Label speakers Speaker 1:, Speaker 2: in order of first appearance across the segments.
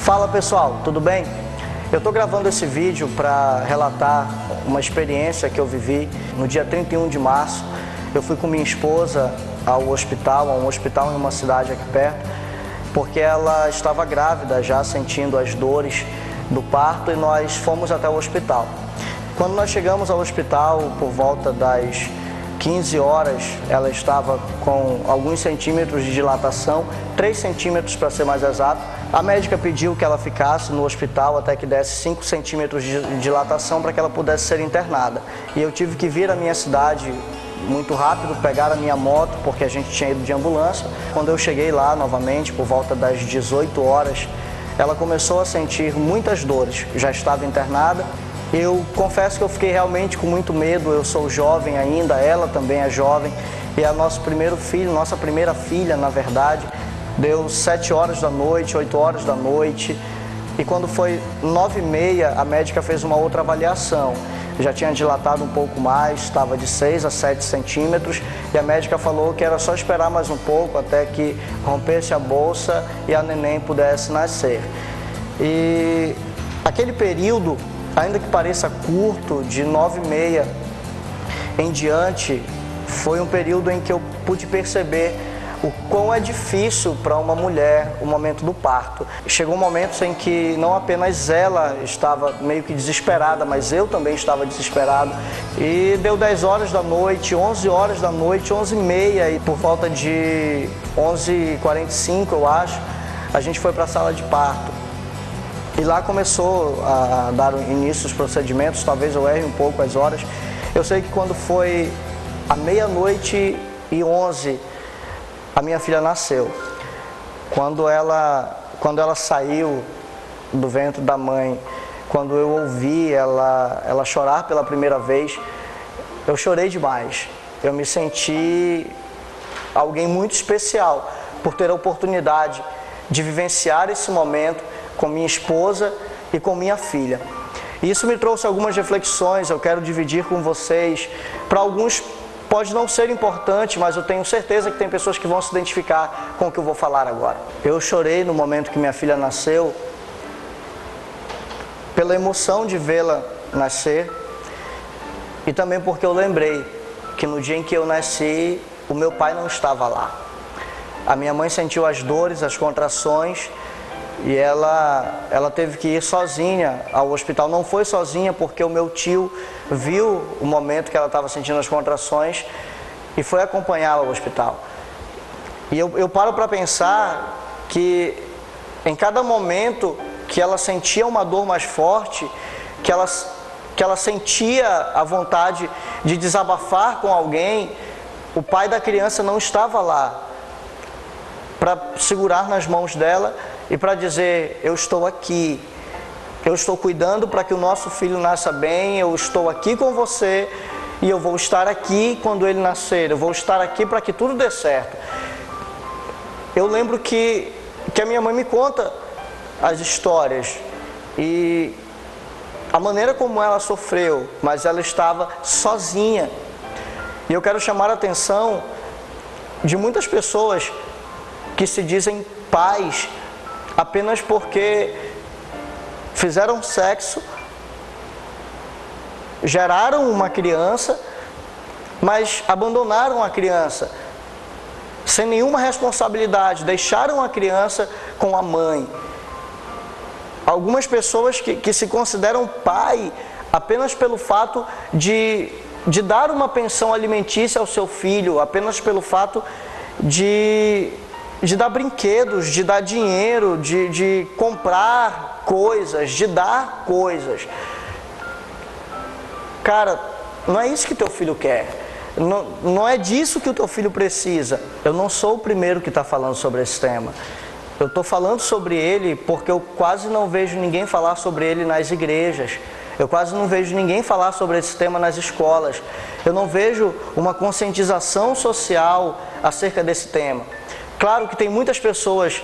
Speaker 1: Fala pessoal, tudo bem? Eu estou gravando esse vídeo para relatar uma experiência que eu vivi no dia 31 de março. Eu fui com minha esposa a um hospital em uma cidade aqui perto, porque ela estava grávida já, sentindo as dores do parto, e nós fomos até o hospital. Quando nós chegamos ao hospital, por volta das 15 horas, ela estava com alguns centímetros de dilatação, 3 centímetros para ser mais exato. A médica pediu que ela ficasse no hospital até que desse 5 centímetros de dilatação para que ela pudesse ser internada. E eu tive que vir à minha cidade muito rápido, pegar a minha moto, porque a gente tinha ido de ambulância. Quando eu cheguei lá novamente, por volta das 18 horas, ela começou a sentir muitas dores, já estava internada. Eu confesso que eu fiquei realmente com muito medo. Eu sou jovem ainda, ela também é jovem, e a nosso primeiro filho, nossa primeira filha, na verdade, deu 7 horas da noite, 8 horas da noite, e quando foi 9h30, a médica fez uma outra avaliação. Já tinha dilatado um pouco mais, estava de 6 a 7 centímetros, e a médica falou que era só esperar mais um pouco até que rompesse a bolsa e a neném pudesse nascer. E aquele período, ainda que pareça curto, de 9h30 em diante, foi um período em que eu pude perceber o quão é difícil para uma mulher o momento do parto. Chegou momentos em que não apenas ela estava meio que desesperada, mas eu também estava desesperado. E deu 10 horas da noite, 11 horas da noite, 11h30, e por volta de 11h45, eu acho, a gente foi para a sala de parto. E lá começou a dar início aos procedimentos. Talvez eu erre um pouco as horas. Eu sei que quando foi à 00h11, a minha filha nasceu. Quando ela saiu do ventre da mãe, quando eu ouvi ela chorar pela primeira vez, eu chorei demais. Eu me senti alguém muito especial por ter a oportunidade de vivenciar esse momento com minha esposa e com minha filha. E isso me trouxe algumas reflexões, eu quero dividir com vocês. Para alguns pode não ser importante, mas eu tenho certeza que tem pessoas que vão se identificar com o que eu vou falar agora. Eu chorei no momento que minha filha nasceu, pela emoção de vê-la nascer, e também porque eu lembrei que no dia em que eu nasci, o meu pai não estava lá. A minha mãe sentiu as dores, as contrações, e ela teve que ir sozinha ao hospital. Não foi sozinha porque o meu tio viu o momento que ela estava sentindo as contrações e foi acompanhá-la ao hospital. E eu paro para pensar que em cada momento que ela sentia uma dor mais forte, que ela sentia a vontade de desabafar com alguém, o pai da criança não estava lá para segurar nas mãos dela e para dizer: eu estou aqui, eu estou cuidando para que o nosso filho nasça bem, eu estou aqui com você e eu vou estar aqui quando ele nascer, eu vou estar aqui para que tudo dê certo. Eu lembro que a minha mãe me conta as histórias e a maneira como ela sofreu, mas ela estava sozinha. E eu quero chamar a atenção de muitas pessoas que se dizem pais apenas porque fizeram sexo, geraram uma criança, mas abandonaram a criança sem nenhuma responsabilidade, deixaram a criança com a mãe. Algumas pessoas que se consideram pai apenas pelo fato de dar uma pensão alimentícia ao seu filho, apenas pelo fato de dar brinquedos, de dar dinheiro, de comprar coisas, de dar coisas. Cara, não é isso que teu filho quer. Não é disso que o teu filho precisa. Eu não sou o primeiro que está falando sobre esse tema. Eu estou falando sobre ele porque eu quase não vejo ninguém falar sobre ele nas igrejas. Eu quase não vejo ninguém falar sobre esse tema nas escolas. Eu não vejo uma conscientização social acerca desse tema. Claro que tem muitas pessoas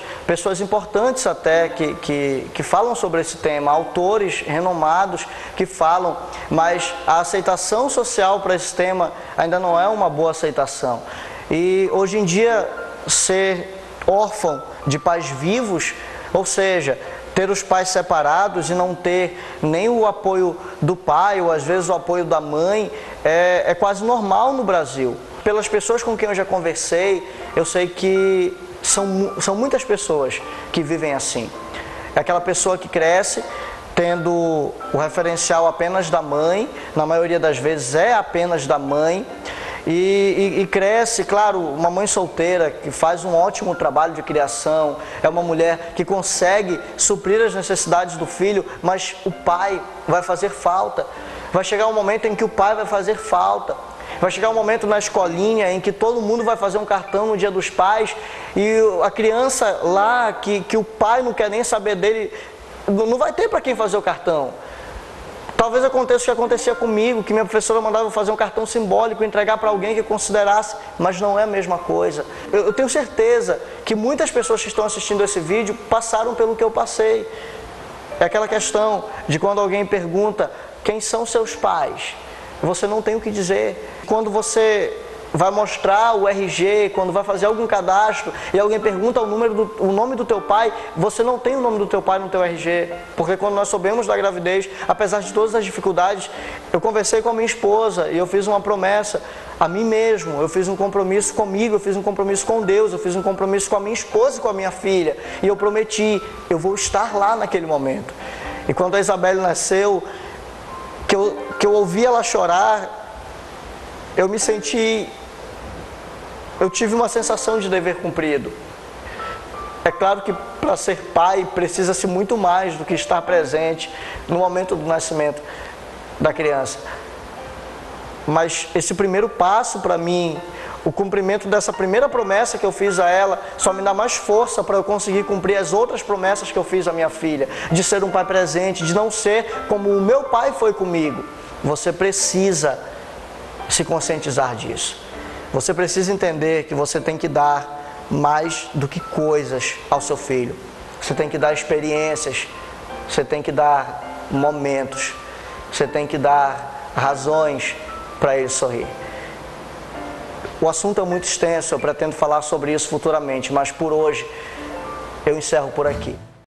Speaker 1: importantes até, que falam sobre esse tema, autores renomados que falam, mas a aceitação social para esse tema ainda não é uma boa aceitação. E hoje em dia, ser órfão de pais vivos, ou seja, ter os pais separados e não ter nem o apoio do pai ou às vezes o apoio da mãe é quase normal no Brasil. Pelas pessoas com quem eu já conversei, eu sei que são muitas pessoas que vivem assim. É aquela pessoa que cresce tendo o referencial apenas da mãe, na maioria das vezes é apenas da mãe, e cresce, claro, uma mãe solteira que faz um ótimo trabalho de criação, é uma mulher que consegue suprir as necessidades do filho, mas o pai vai fazer falta. Vai chegar um momento em que o pai vai fazer falta. Vai chegar um momento na escolinha em que todo mundo vai fazer um cartão no Dia dos Pais e a criança lá, que o pai não quer nem saber dele, não vai ter para quem fazer o cartão. Talvez aconteça o que acontecia comigo, que minha professora mandava eu fazer um cartão simbólico, entregar para alguém que considerasse, mas não é a mesma coisa. Eu tenho certeza que muitas pessoas que estão assistindo esse vídeo passaram pelo que eu passei. É aquela questão de quando alguém pergunta quem são seus pais, você não tem o que dizer. Quando você vai mostrar o RG, quando vai fazer algum cadastro e alguém pergunta o nome do teu pai, você não tem o nome do teu pai no teu RG, porque quando nós soubemos da gravidez, apesar de todas as dificuldades, eu conversei com a minha esposa e eu fiz uma promessa a mim mesmo, eu fiz um compromisso comigo, eu fiz um compromisso com Deus, eu fiz um compromisso com a minha esposa e com a minha filha, e eu prometi, eu vou estar lá naquele momento. E quando a Isabelle nasceu, que eu ouvi ela chorar, eu tive uma sensação de dever cumprido. É claro que para ser pai precisa-se muito mais do que estar presente no momento do nascimento da criança. Mas esse primeiro passo para mim, o cumprimento dessa primeira promessa que eu fiz a ela, só me dá mais força para eu conseguir cumprir as outras promessas que eu fiz à minha filha, de ser um pai presente, de não ser como o meu pai foi comigo. Você precisa se conscientizar disso. Você precisa entender que você tem que dar mais do que coisas ao seu filho. Você tem que dar experiências, você tem que dar momentos, você tem que dar razões para ele sorrir. O assunto é muito extenso, eu pretendo falar sobre isso futuramente, mas por hoje eu encerro por aqui.